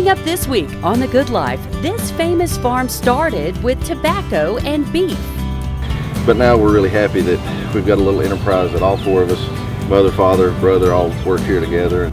Coming up this week on The Good Life, this famous farm started with tobacco and beef. But now we're really happy that we've got a little enterprise that all four of us, mother, father, brother, all work here together.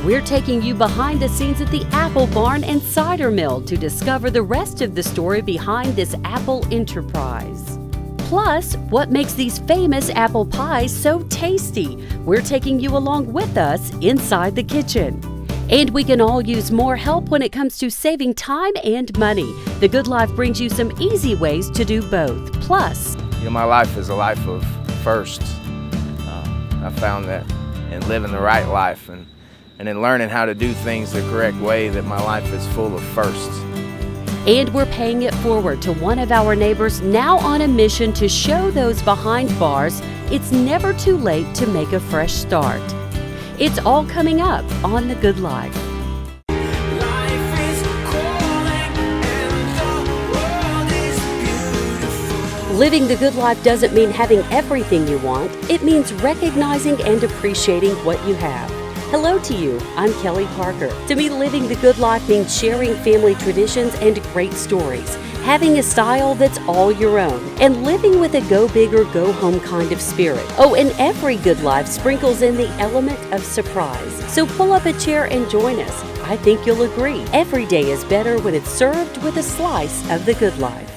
We're taking you behind the scenes at the apple barn and cider mill to discover the rest of the story behind this apple enterprise. Plus, what makes these famous apple pies so tasty? We're taking you along with us inside the kitchen. And we can all use more help when it comes to saving time and money. The Good Life brings you some easy ways to do both. Plus, my life is a life of firsts. I found that in living the right life and in learning how to do things the correct way, that my life is full of firsts. And we're paying it forward to one of our neighbors now on a mission to show those behind bars it's never too late to make a fresh start. It's all coming up on The Good Life. Living the good life doesn't mean having everything you want. It means recognizing and appreciating what you have. Hello to you, I'm Kelly Parker. To me, living the good life means sharing family traditions and great stories, having a style that's all your own, and living with a go big or go home kind of spirit. Oh, and every good life sprinkles in the element of surprise. So pull up a chair and join us. I think you'll agree. Every day is better when it's served with a slice of the good life.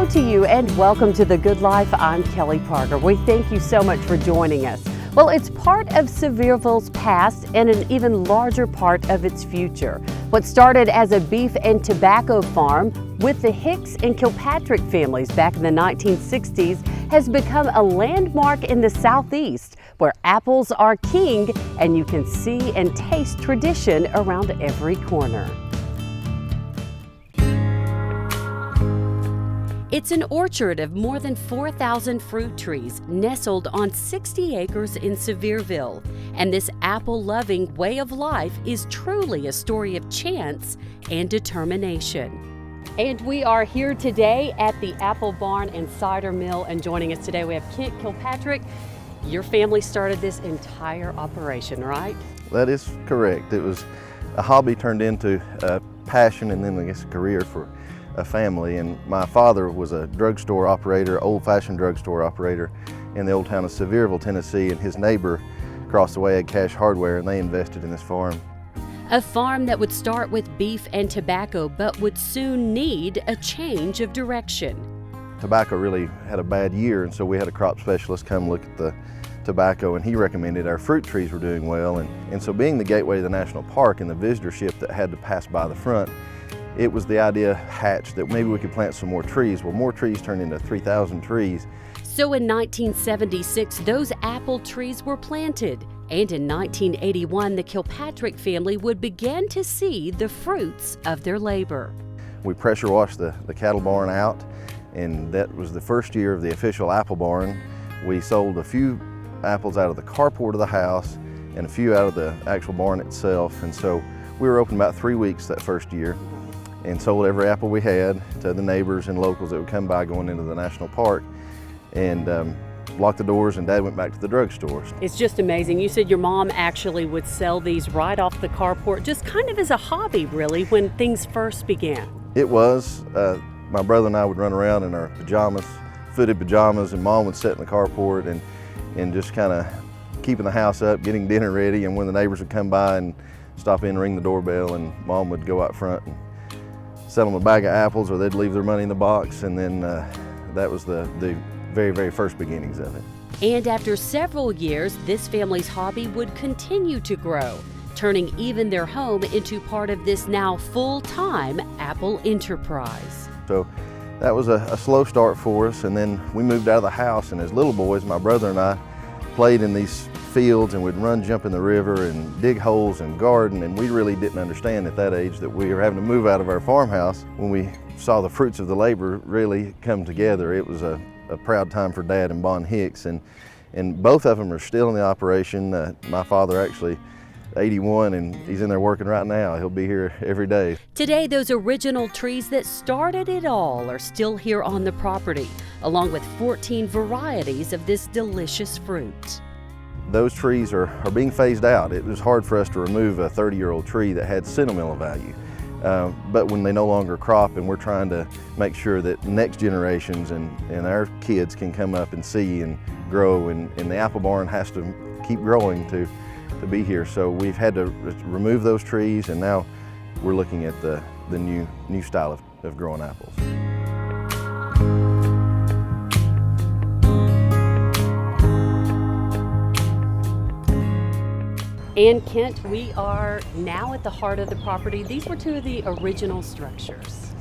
To you and welcome to The Good Life. I'm Kelly Parker. We thank you so much for joining us. Well, it's part of Sevierville's past and an even larger part of its future. What started as a beef and tobacco farm with the Hicks and Kilpatrick families back in the 1960s has become a landmark in the Southeast where apples are king and you can see and taste tradition around every corner. It's an orchard of more than 4,000 fruit trees nestled on 60 acres in Sevierville. And this apple-loving way of life is truly a story of chance and determination. And we are here today at the Apple Barn and Cider Mill, and joining us today we have Kent Kilpatrick. Your family started this entire operation, right? That is correct. It was a hobby turned into a passion and then I guess a career for a family. And my father was a drugstore operator, old-fashioned drugstore operator in the old town of Sevierville, Tennessee, and his neighbor across the way had Cash Hardware, and they invested in this farm. A farm that would start with beef and tobacco but would soon need a change of direction. Tobacco really had a bad year, and so we had a crop specialist come look at the tobacco, and he recommended our fruit trees were doing well. And so being the gateway to the national park and the visitorship that had to pass by the front, it was the idea hatched that maybe we could plant some more trees. Well, more trees turned into 3,000 trees. So in 1976, those apple trees were planted. And in 1981, the Kilpatrick family would begin to see the fruits of their labor. We pressure washed the cattle barn out, and that was the first year of the official apple barn. We sold a few apples out of the carport of the house and a few out of the actual barn itself. And so we were open about 3 weeks that first year, and sold every apple we had to the neighbors and locals that would come by going into the national park, and locked the doors, and Dad went back to the drugstore. It's just amazing. You said your mom actually would sell these right off the carport, just kind of as a hobby really when things first began. It was. My brother and I would run around in our pajamas, footed pajamas, and Mom would sit in the carport and just kind of keeping the house up, getting dinner ready, and when the neighbors would come by and stop in and ring the doorbell, and Mom would go out front and sell them a bag of apples, or they'd leave their money in the box, and then that was the very, very first beginnings of it. And after several years, this family's hobby would continue to grow, turning even their home into part of this now full-time apple enterprise. So that was a slow start for us, and then we moved out of the house, and as little boys, my brother and I played in these fields and we'd run, jump in the river and dig holes and garden, and we really didn't understand at that age that we were having to move out of our farmhouse. When we saw the fruits of the labor really come together, it was a proud time for Dad and Bon Hicks, and both of them are still in the operation. My father actually 81 and he's in there working right now. He'll be here every day. Today, those original trees that started it all are still here on the property, along with 14 varieties of this delicious fruit. Those trees are being phased out. It was hard for us to remove a 30-year-old tree that had sentimental value. But when they no longer crop, and we're trying to make sure that next generations and our kids can come up and see and grow, and the apple barn has to keep growing to be here. So we've had to remove those trees, and now we're looking at the new style of growing apples. And Kent, we are now at the heart of the property. These were two of the original structures.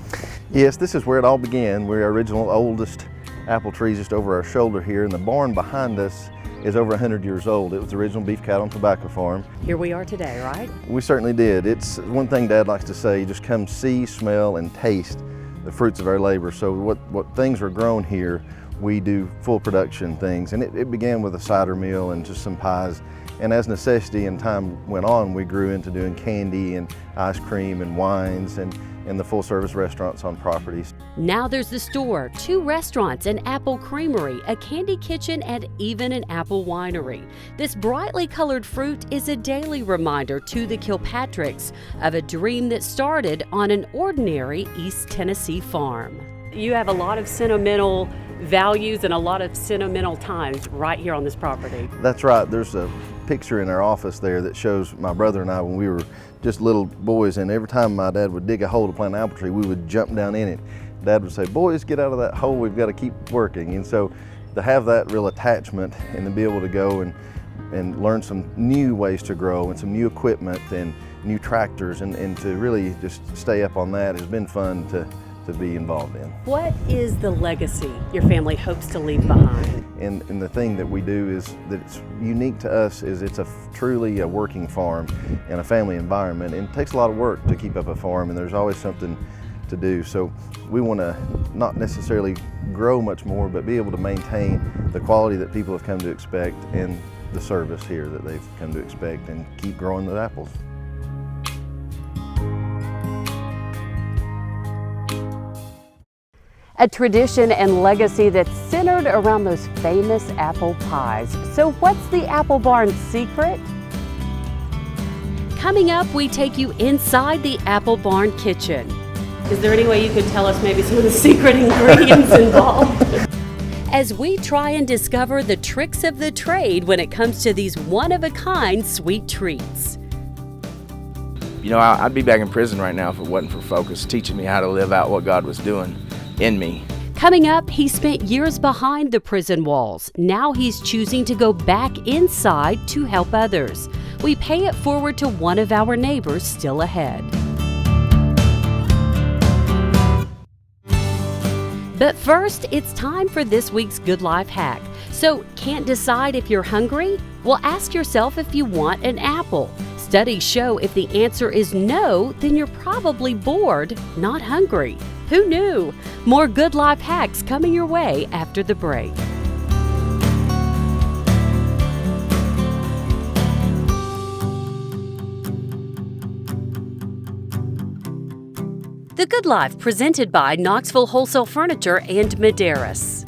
Yes, this is where it all began. We're our original oldest apple trees just over our shoulder here, and the barn behind us is over 100 years old. It was the original beef cattle and tobacco farm. Here we are today, right? We certainly did. It's one thing Dad likes to say, just come see, smell, and taste the fruits of our labor. So what things are grown here, we do full production things. And it began with a cider mill and just some pies. And as necessity and time went on, we grew into doing candy and ice cream and wines and the full service restaurants on properties. Now there's the store, 2 restaurants, an apple creamery, a candy kitchen, and even an apple winery. This brightly colored fruit is a daily reminder to the Kilpatricks of a dream that started on an ordinary East Tennessee farm. You have a lot of sentimental values and a lot of sentimental times right here on this property. That's right. There's a picture in our office there that shows my brother and I when we were just little boys, and every time my dad would dig a hole to plant an apple tree, we would jump down in it. Dad would say, "Boys, get out of that hole, we've got to keep working." And so to have that real attachment and to be able to go and learn some new ways to grow and some new equipment and new tractors and to really just stay up on that has been fun to be involved in. What is the legacy your family hopes to leave behind? And the thing that we do is that it's unique to us is it's truly a working farm and a family environment, and it takes a lot of work to keep up a farm, and there's always something to do. So we want to not necessarily grow much more, but be able to maintain the quality that people have come to expect and the service here that they've come to expect, and keep growing the apples. A tradition and legacy that's centered around those famous apple pies. So what's the Apple Barn's secret? Coming up, we take you inside the Apple Barn kitchen. Is there any way you could tell us maybe some of the secret ingredients involved? As we try and discover the tricks of the trade when it comes to these one-of-a-kind sweet treats. You know, I'd be back in prison right now if it wasn't for Focus teaching me how to live out what God was doing in me. Coming up, he spent years behind the prison walls. Now he's choosing to go back inside to help others. We pay it forward to one of our neighbors still ahead. But first, it's time for this week's Good Life hack. So, can't decide if you're hungry? Well, ask yourself if you want an apple. Studies show if the answer is no, then you're probably bored, not hungry. Who knew? More Good Life hacks coming your way after the break. The Good Life presented by Knoxville Wholesale Furniture and Medeiros.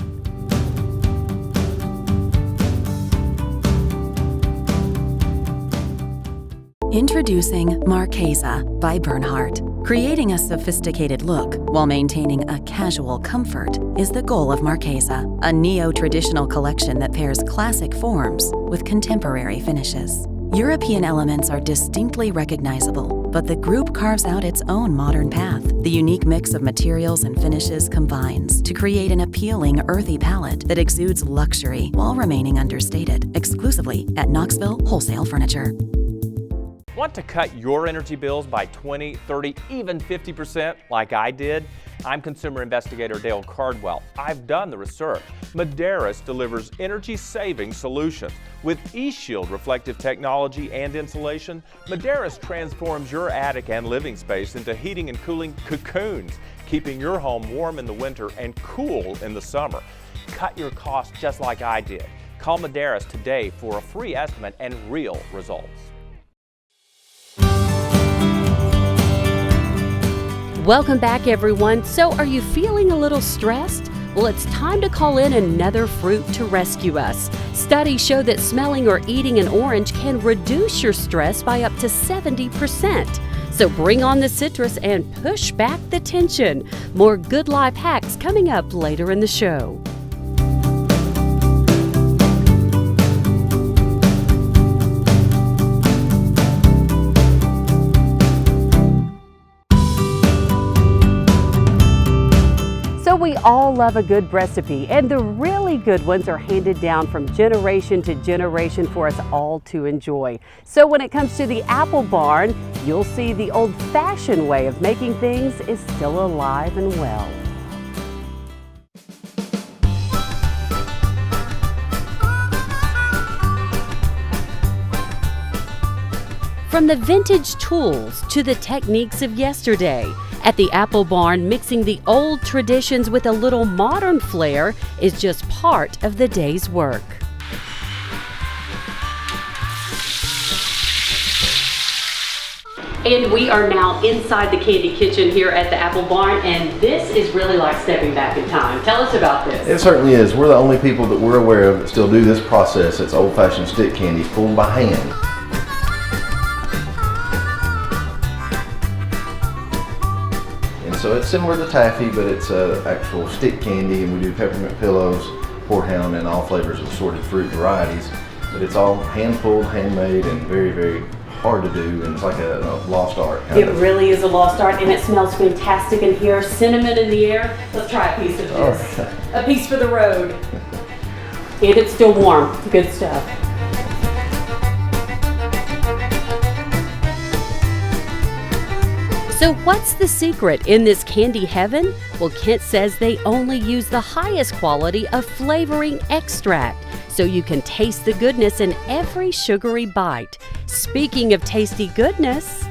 Introducing Marchesa by Bernhardt. Creating a sophisticated look while maintaining a casual comfort is the goal of Marchesa, a neo-traditional collection that pairs classic forms with contemporary finishes. European elements are distinctly recognizable, but the group carves out its own modern path. The unique mix of materials and finishes combines to create an appealing, earthy palette that exudes luxury while remaining understated, exclusively at Knoxville Wholesale Furniture. Want to cut your energy bills by 20, 30, even 50% like I did? I'm consumer investigator Dale Cardwell. I've done the research. Medeiros delivers energy-saving solutions. With eShield reflective technology and insulation, Medeiros transforms your attic and living space into heating and cooling cocoons, keeping your home warm in the winter and cool in the summer. Cut your costs just like I did. Call Medeiros today for a free estimate and real results. Welcome back, everyone. So, are you feeling a little stressed? Well, it's time to call in another fruit to rescue us. Studies show that smelling or eating an orange can reduce your stress by up to 70%. So bring on the citrus and push back the tension. More Good Life hacks coming up later in the show. So we all love a good recipe, and the really good ones are handed down from generation to generation for us all to enjoy. So when it comes to the Apple Barn, you'll see the old-fashioned way of making things is still alive and well. From the vintage tools to the techniques of yesterday, at the Apple Barn, mixing the old traditions with a little modern flair is just part of the day's work. And we are now inside the candy kitchen here at the Apple Barn, and this is really like stepping back in time. Tell us about this. It certainly is. We're the only people that we're aware of that still do this process. It's old-fashioned stick candy pulled by hand. So it's similar to taffy, but it's actual stick candy, and we do peppermint pillows, porthound, and all flavors of assorted fruit varieties. But it's all hand-pulled, handmade, and very, very hard to do, and it's like a lost art. It really is a lost art, and it smells fantastic in here. Cinnamon in the air. Let's try a piece of this. Right. A piece for the road. And it's still warm. Good stuff. So what's the secret in this candy heaven? Well, Kent says they only use the highest quality of flavoring extract, so you can taste the goodness in every sugary bite. Speaking of tasty goodness,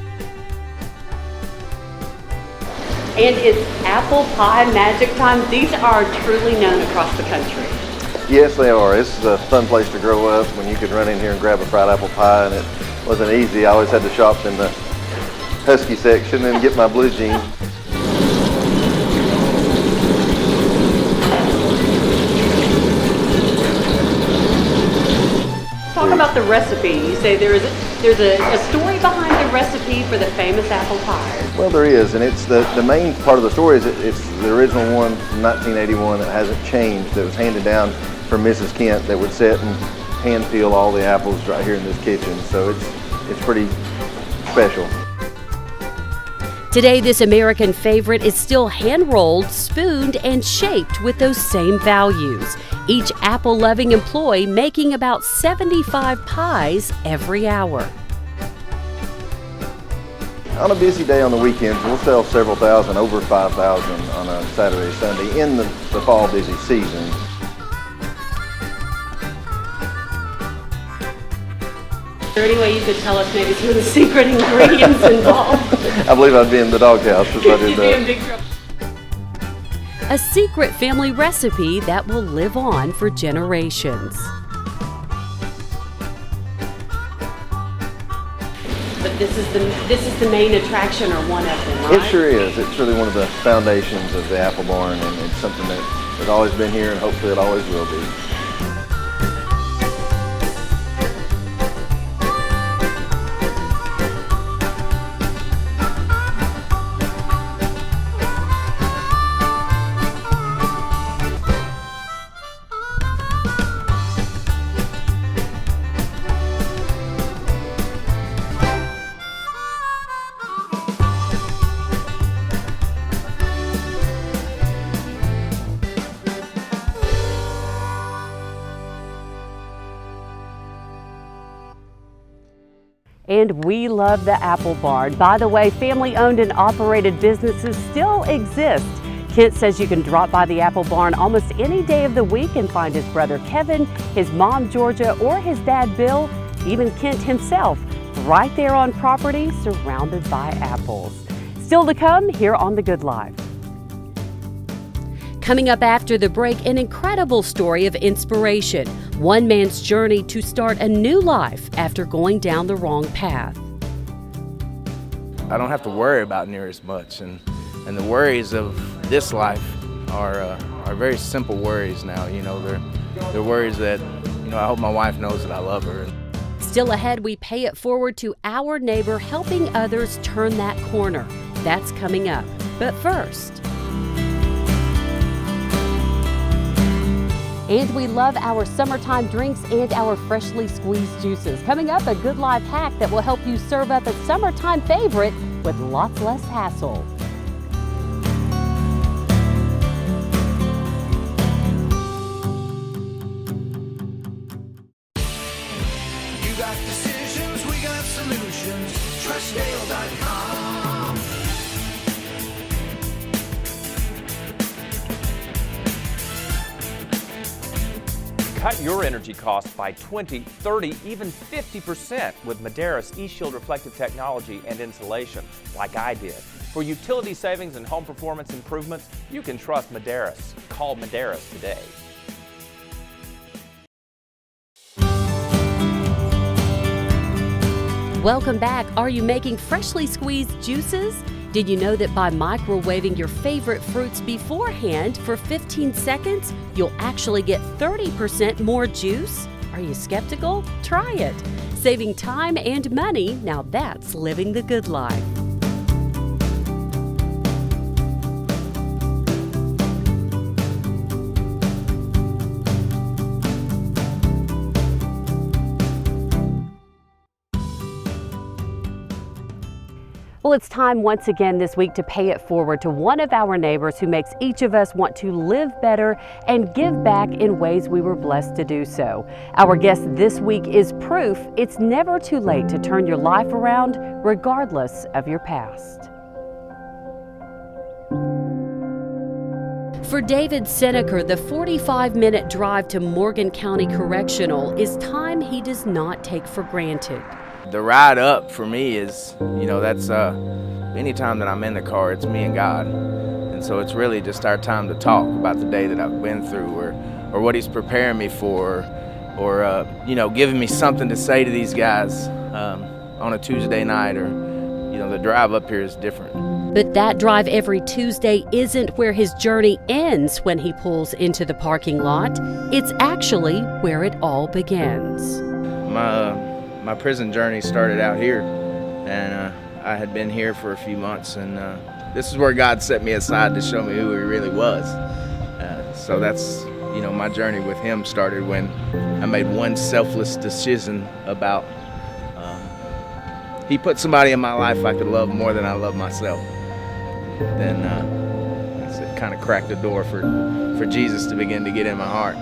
and it's apple pie magic time. These are truly known across the country. Yes, they are. This is a fun place to grow up when you could run in here and grab a fried apple pie, and it wasn't easy. I always had to shop in the Husky section and get my blue jeans. Talk about the recipe. You say there's a story behind the recipe for the famous apple pie. Well, there is, and it's the main part of the story is it's the original one from 1981 that hasn't changed, that was handed down from Mrs. Kent that would sit and hand peel all the apples right here in this kitchen. So it's pretty special. Today, this American favorite is still hand-rolled, spooned, and shaped with those same values. Each apple-loving employee making about 75 pies every hour. On a busy day on the weekends, we'll sell several thousand, over 5,000 on a Saturday, Sunday in the fall busy season. Is there any way you could tell us maybe some of the secret ingredients involved? I believe I'd be in the doghouse if I did You'd be in that. big trouble. A secret family recipe that will live on for generations. But this is the main attraction, or one of them, right? It sure is. It's really one of the foundations of the Apple Barn, and it's something that has always been here, and hopefully it always will be. And we love the Apple Barn. By the way, family-owned and operated businesses still exist. Kent says you can drop by the Apple Barn almost any day of the week and find his brother Kevin, his mom Georgia, or his dad Bill, even Kent himself, right there on property surrounded by apples. Still to come here on The Good Life. Coming up after the break, an incredible story of inspiration. One man's journey to start a new life after going down the wrong path. I don't have to worry about near as much, and and the worries of this life are very simple worries now. You know, they're worries that, you know, I hope my wife knows that I love her. Still ahead, we pay it forward to our neighbor helping others turn that corner. That's coming up. But first, and we love our summertime drinks and our freshly squeezed juices. Coming up, a good life hack that will help you serve up a summertime favorite with lots less hassle. You got decisions, we got solutions. TrustDale.com. Cut your energy costs by 20, 30, even 50% with Medeiros eShield reflective technology and insulation, like I did. For utility savings and home performance improvements, you can trust Medeiros. Call Medeiros today. Welcome back. Are you making freshly squeezed juices? Did you know that by microwaving your favorite fruits beforehand for 15 seconds, you'll actually get 30% more juice? Are you skeptical? Try it. Saving time and money, now that's living the good life. Well, it's time once again this week to pay it forward to one of our neighbors who makes each of us want to live better and give back in ways we were blessed to do so. Our guest this week is proof it's never too late to turn your life around, regardless of your past. For David Seneker, the 45-minute drive to Morgan County Correctional is time he does not take for granted. The ride up for me is, you know, that's anytime that I'm in the car, it's me and God. And so it's really just our time to talk about the day that I've been through, or what he's preparing me for, or you know, giving me something to say to these guys on a Tuesday night, or, you know, the drive up here is different. But that drive every Tuesday isn't where his journey ends when he pulls into the parking lot. It's actually where it all begins. My prison journey started out here, and I had been here for a few months, and this is where God set me aside to show me who he really was. So that's, you know, my journey with him started when I made one selfless decision about he put somebody in my life I could love more than I love myself. Then it kind of cracked the door for Jesus to begin to get in my heart.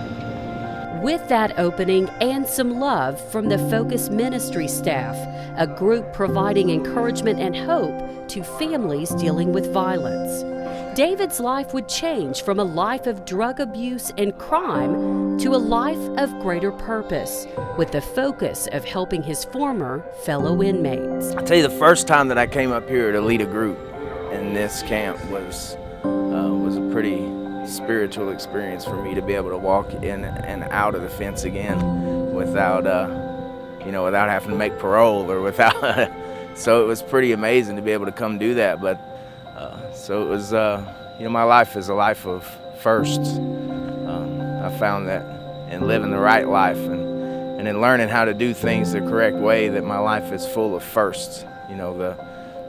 With that opening and some love from the Focus Ministry staff, a group providing encouragement and hope to families dealing with violence. David's life would change from a life of drug abuse and crime to a life of greater purpose, with the focus of helping his former fellow inmates. I'll tell you, the first time that I came up here to lead a group in this camp was a pretty spiritual experience for me, to be able to walk in and out of the fence again without without having to make parole, or without so it was pretty amazing to be able to come do that. But so it was my life is a life of firsts. I found that in living the right life and in learning how to do things the correct way, that my life is full of firsts. You know,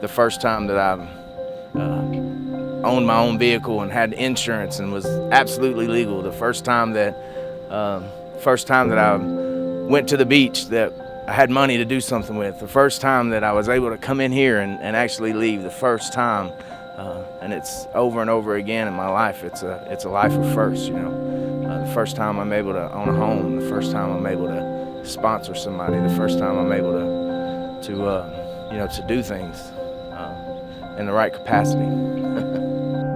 the first time that I owned my own vehicle and had insurance and was absolutely legal. The first time that I went to the beach that I had money to do something with. The first time that I was able to come in here and actually leave. The first time, and it's over and over again in my life. It's a life of firsts. You know, the first time I'm able to own a home. The first time I'm able to sponsor somebody. The first time I'm able to do things in the right capacity.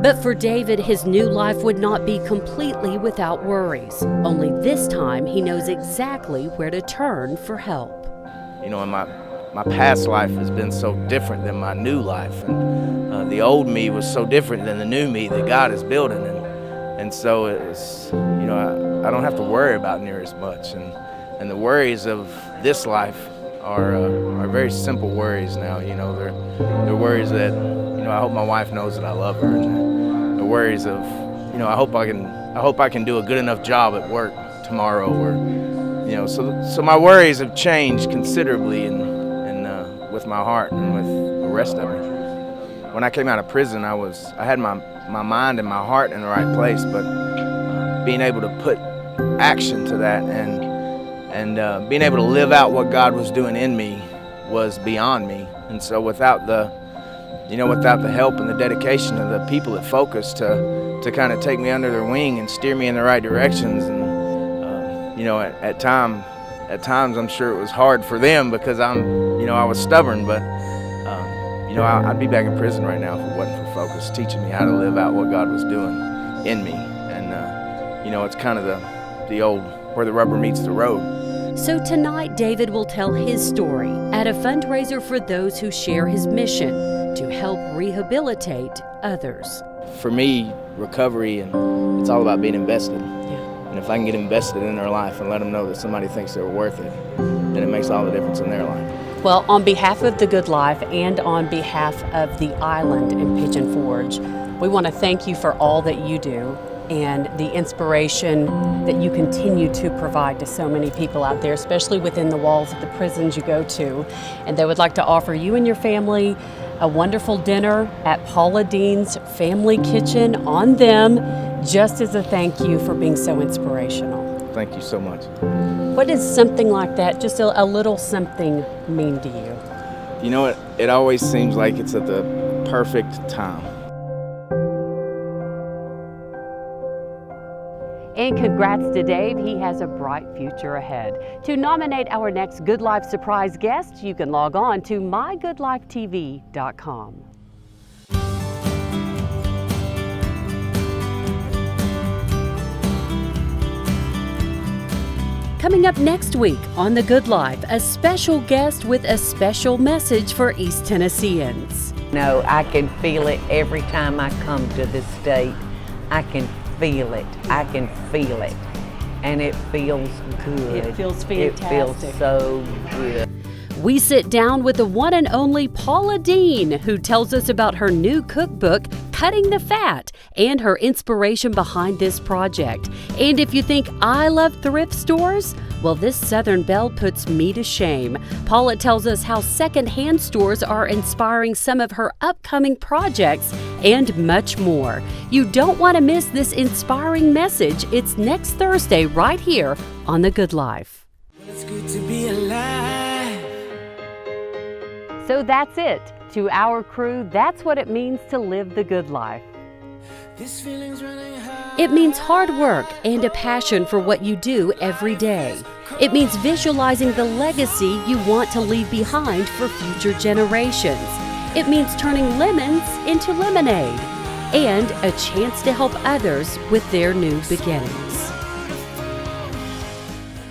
But for David, his new life would not be completely without worries. Only this time, he knows exactly where to turn for help. You know, my past life has been so different than my new life, and the old me was so different than the new me that God is building, and so it's, you know, I don't have to worry about near as much, and the worries of this life are very simple worries now. You know, they're worries that, I hope my wife knows that I love her, and the worries of, I hope I can do a good enough job at work tomorrow, or, so my worries have changed considerably, and with my heart and with the rest of me. When I came out of prison, I had my mind and my heart in the right place, but being able to put action to that and being able to live out what God was doing in me was beyond me. And so without the help and the dedication of the people at Focus to kind of take me under their wing and steer me in the right directions, and at times I'm sure it was hard for them because I was stubborn, but I'd be back in prison right now if it wasn't for Focus teaching me how to live out what God was doing in me. And it's kind of the old where the rubber meets the road. So tonight, David will tell his story at a fundraiser for those who share his mission to help rehabilitate others. For me, recovery, and it's all about being invested. And if I can get invested in their life and let them know that somebody thinks they're worth it, then it makes all the difference in their life. Well, on behalf of The Good Life and on behalf of the Island in Pigeon Forge, we want to thank you for all that you do and the inspiration that you continue to provide to so many people out there, especially within the walls of the prisons you go to. And they would like to offer you and your family a wonderful dinner at Paula Dean's Family Kitchen on them, just as a thank you for being so inspirational. Thank you so much. What does something like that, just a little something, mean to you? You know what? It always seems like it's at the perfect time. And congrats to Dave, he has a bright future ahead. To nominate our next Good Life surprise guest, you can log on to mygoodlifetv.com. Coming up next week on The Good Life, a special guest with a special message for East Tennesseans. No, I can feel it every time I come to the state. I can feel it. I can feel it. And it feels good. It feels fantastic. It feels so good. We sit down with the one and only Paula Dean, who tells us about her new cookbook, Cutting the Fat, and her inspiration behind this project. And if you think I love thrift stores, well, this Southern belle puts me to shame. Paula tells us how secondhand stores are inspiring some of her upcoming projects and much more. You don't want to miss this inspiring message. It's next Thursday right here on The Good Life. It's good to be alive. So that's it. To our crew, that's what it means to live the good life. This feeling's running high. It means hard work and a passion for what you do every day. It means visualizing the legacy you want to leave behind for future generations. It means turning lemons into lemonade and a chance to help others with their new beginnings.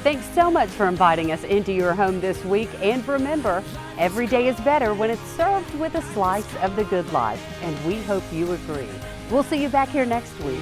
Thanks so much for inviting us into your home this week. And remember, every day is better when it's served with a slice of the good life. And we hope you agree. We'll see you back here next week.